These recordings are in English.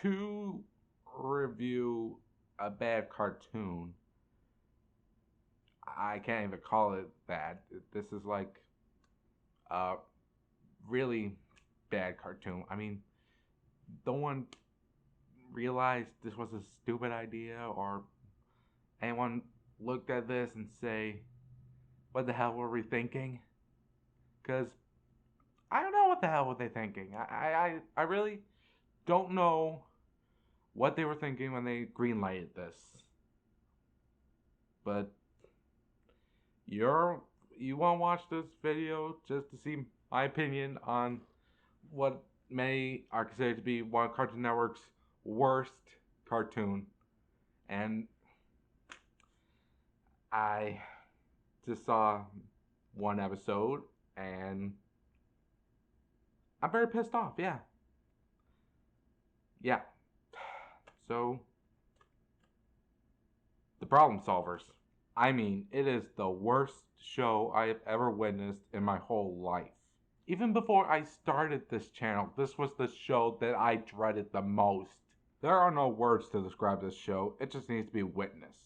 to review a bad cartoon, I can't even call it bad. This is like a really bad cartoon. I mean, no one realized this was a stupid idea, or anyone looked at this and say, what the hell were we thinking? Because I don't know what the hell were they thinking. I really don't know what they were thinking when they greenlighted this. But you want to watch this video just to see my opinion on what many are considered to be one of Cartoon Network's worst cartoon. And I just saw one episode and I'm very pissed off, yeah. So, The Problem Solvers. I mean, it is the worst show I have ever witnessed in my whole life. Even before I started this channel, this was the show that I dreaded the most. There are no words to describe this show, it just needs to be witnessed.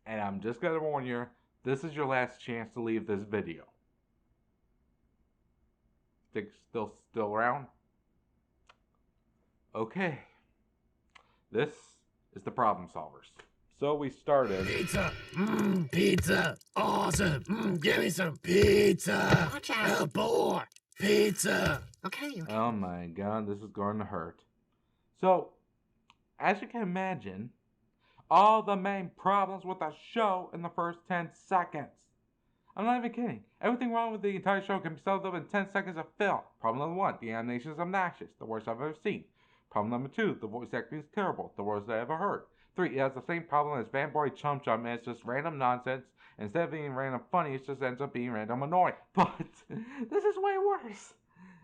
And I'm just gonna warn you, this is your last chance to leave this video. Think still around? Okay. This is The Problem Solvers. So we started. Pizza! Pizza! Awesome! Give me some pizza! Watch out! Oh boy! Pizza! Okay. Oh my god, this is going to hurt. So, as you can imagine, all the main problems with the show in the first 10 seconds. I'm not even kidding. Everything wrong with the entire show can be summed up in 10 seconds of film. Problem number 1, the animation is obnoxious, the worst I've ever seen. Problem number 2, the voice acting is terrible, the worst I ever heard. 3, it has the same problem as Fanboy Chum Chum, and it's just random nonsense. Instead of being random funny, it just ends up being random annoying. But this is way worse.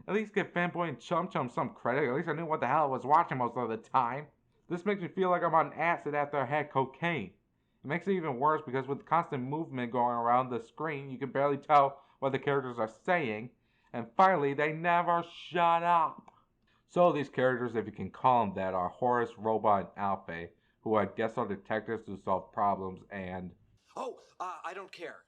At least give Fanboy and Chum Chum some credit. At least I knew what the hell I was watching most of the time. This makes me feel like I'm on acid after I had cocaine. It makes it even worse because with constant movement going around the screen, you can barely tell what the characters are saying. And finally, they never shut up. So these characters, if you can call them that, are Horace, Robot, and Alfie, who are guest star detectives who solve problems, and I don't care.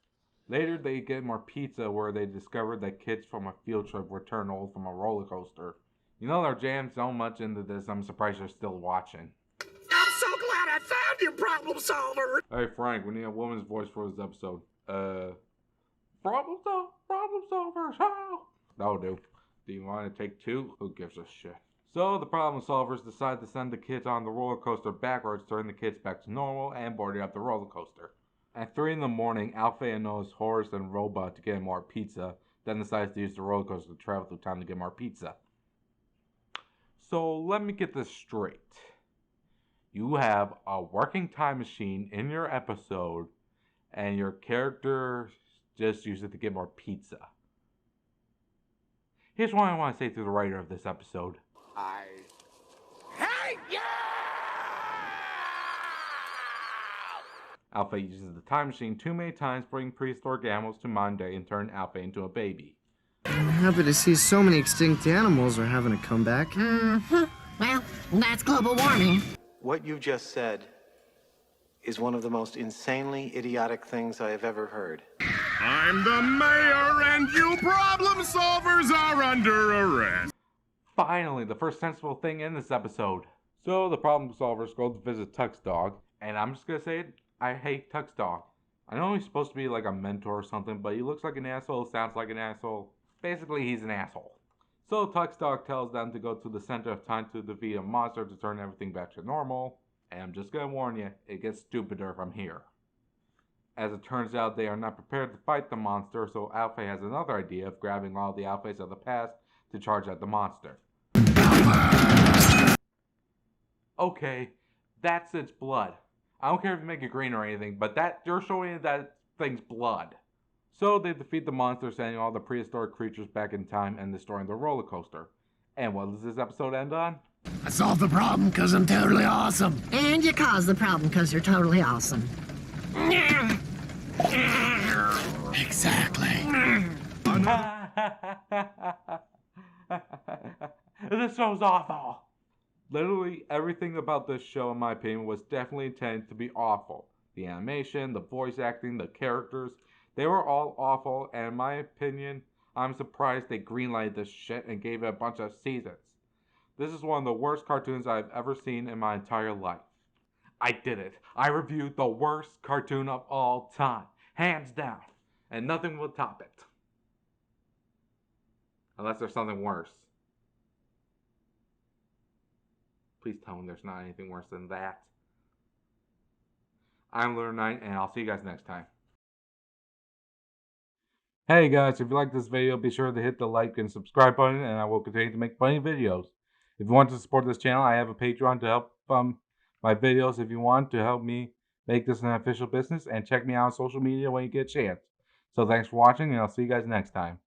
Later they get more pizza, where they discover that kids from a field trip return old from a roller coaster. You know, they're jammed so much into this, I'm surprised they're still watching. I'm so glad I found you, Problem Solver! Hey Frank, we need a woman's voice for this episode. Problem Solvers, how? That'll do. Do you want to take 2? Who gives a shit? So the Problem Solvers decide to send the kids on the roller coaster backwards, turn the kids back to normal, and boarding up the roller coaster. At 3 in the morning, Alfie knows Horace and Robot to get more pizza, then decides to use the roller coaster to travel through time to get more pizza. So let me get this straight. You have a working time machine in your episode, and your character just use it to get more pizza. Here's what I want to say to the writer of this episode. I hate you! Alfie uses the time machine too many times, bringing prehistoric animals to modern day and turn Alfie into a baby. I'm happy to see so many extinct animals are having a comeback. Well, that's global warming. What you just said is one of the most insanely idiotic things I have ever heard. I'm the mayor, and you problem solvers are under arrest. Finally, the first sensible thing in this episode. So the Problem Solvers go to visit Tuck's dog, and I'm just gonna say it, I hate Tuck's dog. I know he's supposed to be like a mentor or something, but he looks like an asshole, sounds like an asshole. Basically, he's an asshole. So Tuck's dog tells them to go to the center of time to defeat a monster to turn everything back to normal. And I'm just gonna warn you, it gets stupider from here. As it turns out, they are not prepared to fight the monster, so Alfie has another idea of grabbing all the Alfies of the past to charge at the monster. Okay, that's its blood. I don't care if you make it green or anything, but that you're showing that thing's blood. So they defeat the monster, sending all the prehistoric creatures back in time and destroying the roller coaster. And what does this episode end on? I solved the problem because I'm totally awesome. And you caused the problem because you're totally awesome. Exactly. This show's awful. Literally everything about this show, in my opinion, was definitely intended to be awful. The animation, the voice acting, the characters, they were all awful, and in my opinion, I'm surprised they greenlighted this shit and gave it a bunch of seasons. This is one of the worst cartoons I've ever seen in my entire life. I did it. I reviewed the worst cartoon of all time. Hands down. And nothing will top it. Unless there's something worse. Please tell me there's not anything worse than that. I'm Lunar Knight, and I'll see you guys next time. Hey guys, if you like this video, be sure to hit the like and subscribe button, and I will continue to make funny videos. If you want to support this channel, I have a Patreon to help my videos if you want to help me make this an official business, and check me out on social media when you get a chance. So thanks for watching, and I'll see you guys next time.